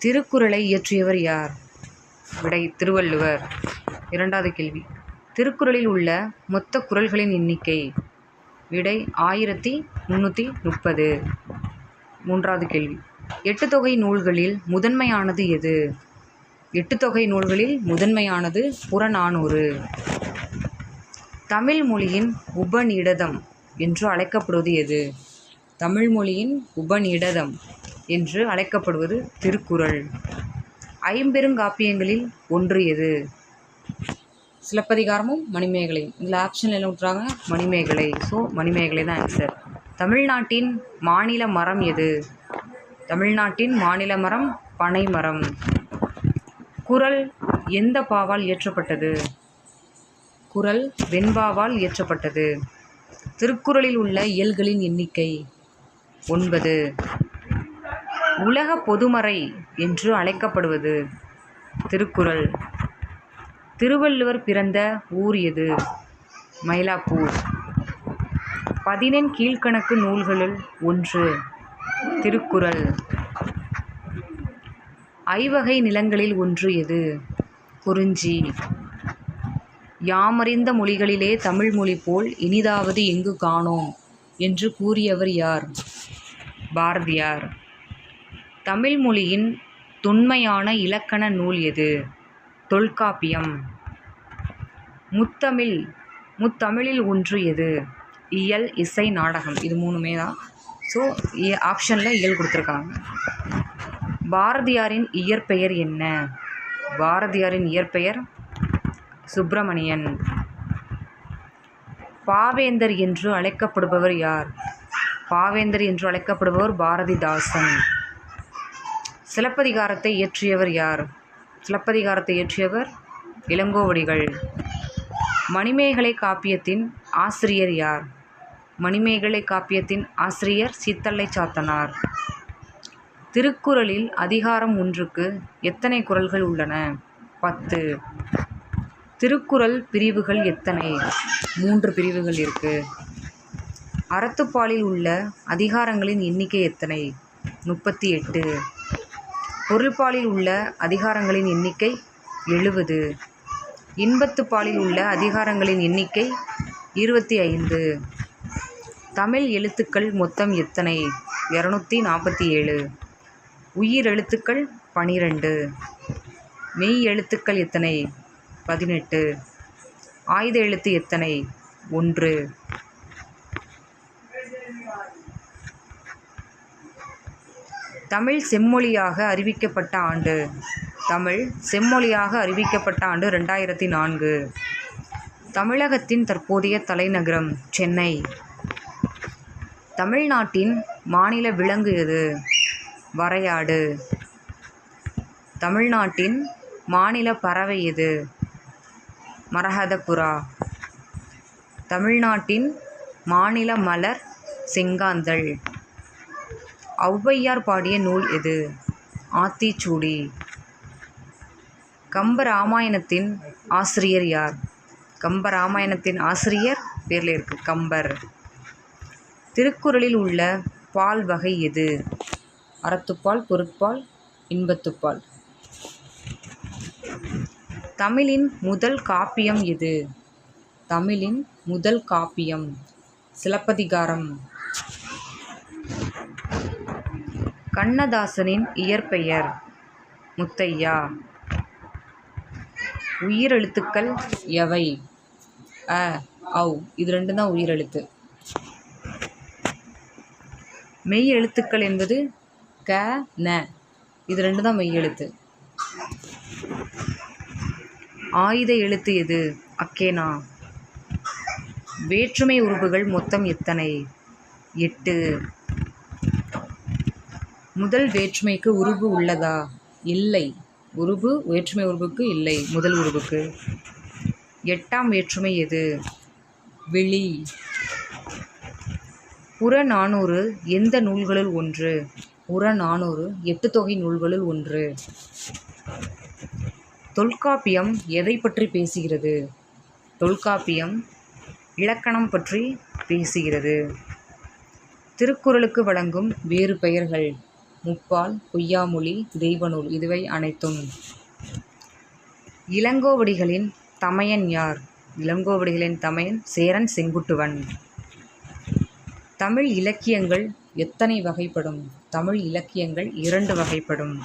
திருக்குறளை இயற்றியவர் யார்? விடை திருவள்ளுவர். இரண்டாவது கேள்வி, திருக்குறளில் உள்ள மொத்த குறள்களின் எண்ணிக்கை? விடை 1330. மூன்றாவது கேள்வி, எட்டு தொகை நூல்களில் முதன்மையானது எது? எட்டு தொகை நூல்களில் முதன்மையானது புறநானூறு. தமிழ் மொழியின் உபநிடதம் என்று அழைக்கப்படுவது எது? தமிழ் மொழியின் உபநிடதம் என்று அழைக்கப்படுவது திருக்குறள். ஐம்பெருங்காப்பியங்களில் ஒன்று எது? சிலப்பதிகாரமும் மணிமேகலையும். இதில் ஆப்ஷன் என்ன விட்றாங்க? மணிமேகலை. ஸோ மணிமேகலை தான் ஆன்சர். தமிழ்நாட்டின் மாநில மரம் எது? தமிழ்நாட்டின் மாநில மரம் பனைமரம். குறள் எந்த பாவால் இயற்றப்பட்டது? குறள் வெண்பாவால் இயற்றப்பட்டது. திருக்குறளில் உள்ள இயல்களின் எண்ணிக்கை 9. உலக பொதுமறை என்று அழைக்கப்படுவது? திருக்குறள். திருவள்ளுவர் பிறந்த ஊர் எது? மயிலாப்பூர். 14 கீழ்க்கணக்கு நூல்களுள் ஒன்று திருக்குறள். ஐவகை நிலங்களில் ஒன்று எது? குறிஞ்சி. யாமறிந்த மொழிகளிலே தமிழ் மொழி போல் இனிதாவது எங்கு காணோம் என்று கூறியவர் யார்? பாரதியார். தமிழ் மொழியின் தொன்மையான இலக்கண நூல் எது? தொல்காப்பியம். முத்தமிழில் ஒன்று எது? இயல், இசை, நாடகம். இது மூணுமே தான். ஸோ ஆப்ஷனில் இயல் கொடுத்துருக்காங்க. பாரதியாரின் இயற்பெயர் என்ன? பாரதியாரின் இயற்பெயர் சுப்பிரமணியன். பாவேந்தர் என்று அழைக்கப்படுபவர் யார்? பாவேந்தர் என்று அழைக்கப்படுபவர் பாரதிதாசன். சிலப்பதிகாரத்தை இயற்றியவர் யார்? சிலப்பதிகாரத்தை இயற்றியவர் இளங்கோவடிகள். மணிமேகலை காப்பியத்தின் ஆசிரியர் யார்? மணிமேகலை காப்பியத்தின் ஆசிரியர் சீத்தலை சாத்தனார். திருக்குறளில் அதிகாரம் ஒன்றுக்கு எத்தனை குறள்கள் உள்ளன? 10. திருக்குறள் பிரிவுகள் எத்தனை? 3 பிரிவுகள் இருக்கு. அறத்துப்பாலில் உள்ள அதிகாரங்களின் எண்ணிக்கை எத்தனை? 38. பொருள்பாலில் உள்ள அதிகாரங்களின் எண்ணிக்கை 70. இன்பத்துப்பாலில் உள்ள அதிகாரங்களின் எண்ணிக்கை 25. தமிழ் எழுத்துக்கள் மொத்தம் எத்தனை? 247. உயிர் எழுத்துக்கள் 12. மெய் எழுத்துக்கள் எத்தனை? 18. ஆயுத எழுத்து எத்தனை? 1. தமிழ் செம்மொழியாக அறிவிக்கப்பட்ட ஆண்டு? தமிழ் செம்மொழியாக அறிவிக்கப்பட்ட ஆண்டு 2004. தமிழகத்தின் தற்போதைய தலைநகரம் சென்னை. தமிழ்நாட்டின் மாநில விலங்கு எது? வரையாடு. தமிழ்நாட்டின் மாநில பறவை எது? மரகதப்புறா. தமிழ்நாட்டின் மாநில மலர் செங்காந்தள். ஔவையார் பாடிய நூல் எது? ஆத்திச்சூடி. கம்பராமாயணத்தின் ஆசிரியர் யார்? கம்பராமாயணத்தின் ஆசிரியர் பேரில் இருக்கு கம்பர். திருக்குறளில் உள்ள பால் வகை எது? அறத்துப்பால், பொருட்பால், இன்பத்துப்பால். தமிழின் முதல் காப்பியம் எது? தமிழின் முதல் காப்பியம் சிலப்பதிகாரம். கண்ணதாசனின் இயற்பெயர் முத்தையா. உயிரெழுத்துக்கள் எவை? அ, ஔ. இது 2 தான் உயிரெழுத்து. மெய் எழுத்துக்கள் என்பது க, ந. இது 2 தான் மெய் எழுத்து. ஆயுத எழுத்து எது? அக்கேனா. வேற்றுமை உறுப்புகள் மொத்தம் எத்தனை? 8. முதல் வேற்றுமைக்கு உருபு உள்ளதா? இல்லை. வேற்றுமை உருபுக்கு இல்லை. முதல் உருபுக்கு. 8ஆம் வேற்றுமை எது? வெளி. புறநானூறு எந்த நூல்களுள் ஒன்று? புறநானூறு 8 தொகை நூல்களுள் ஒன்று. தொல்காப்பியம் எதை பற்றி பேசுகிறது? தொல்காப்பியம் இலக்கணம் பற்றி பேசுகிறது. திருக்குறளுக்கு வழங்கும் வேறு பெயர்கள்? முப்பால், பொய்யாமொழி, தெய்வநூல் இதுவை அனைத்தும். இளங்கோவடிகளின் தமையன் யார்? இளங்கோவடிகளின் தமையன் சேரன் செங்குட்டுவன். தமிழ் இலக்கியங்கள் எத்தனை வகைப்படும்? தமிழ் இலக்கியங்கள் 2 வகைப்படும்.